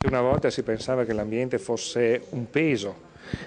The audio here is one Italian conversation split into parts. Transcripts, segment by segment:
Una volta si pensava che l'ambiente fosse un peso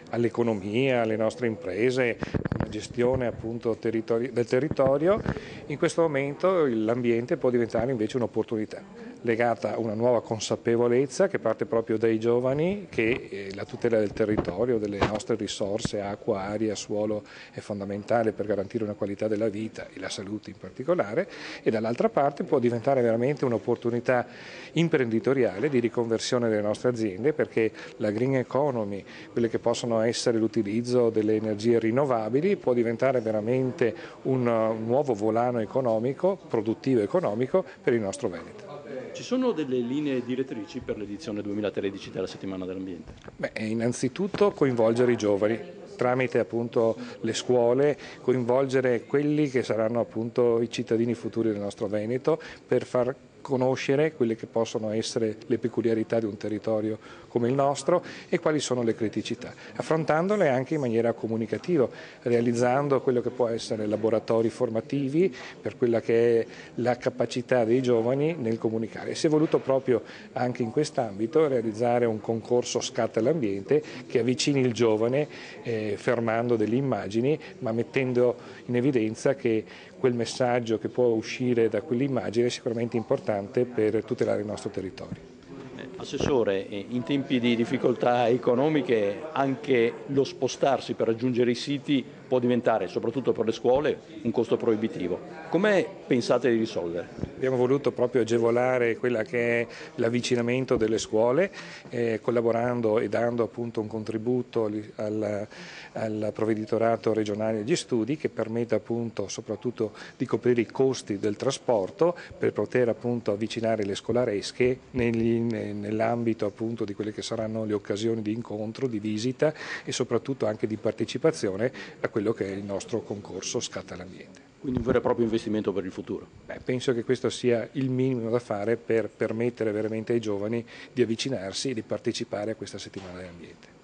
all'economia, alle nostre imprese, alla gestione appunto del territorio, in questo momento l'ambiente può diventare invece un'opportunità legata a una nuova consapevolezza che parte proprio dai giovani che la tutela del territorio, delle nostre risorse, acqua, aria, suolo è fondamentale per garantire una qualità della vita e la salute in particolare, e dall'altra parte può diventare veramente un'opportunità imprenditoriale di riconversione delle nostre aziende, perché la green economy, quelle che possono essere l'utilizzo delle energie rinnovabili, può diventare veramente un nuovo volano economico, produttivo economico per il nostro Veneto. Ci sono delle linee direttrici per l'edizione 2013 della Settimana dell'Ambiente? Innanzitutto coinvolgere i giovani tramite appunto le scuole, coinvolgere quelli che saranno appunto i cittadini futuri del nostro Veneto per far conoscere quelle che possono essere le peculiarità di un territorio come il nostro e quali sono le criticità, affrontandole anche in maniera comunicativa, realizzando quello che può essere laboratori formativi per quella che è la capacità dei giovani nel comunicare. Si è voluto proprio anche in quest'ambito realizzare un concorso Scatta all'ambiente che avvicini il giovane fermando delle immagini ma mettendo in evidenza che quel messaggio che può uscire da quell'immagine è sicuramente importante per tutelare il nostro territorio. Assessore, in tempi di difficoltà economiche anche lo spostarsi per raggiungere i siti può diventare, soprattutto per le scuole, un costo proibitivo. Come pensate di risolvere? Abbiamo voluto proprio agevolare quella che è l'avvicinamento delle scuole, collaborando e dando appunto un contributo al provveditorato regionale degli studi che permette appunto soprattutto di coprire i costi del trasporto per poter appunto avvicinare le scolaresche nell'ambito appunto di quelle che saranno le occasioni di incontro, di visita e soprattutto anche di partecipazione a quello che è il nostro concorso Scatta all'ambiente. Quindi un vero e proprio investimento per il futuro. Penso che questo sia il minimo da fare per permettere veramente ai giovani di avvicinarsi e di partecipare a questa settimana dell'ambiente.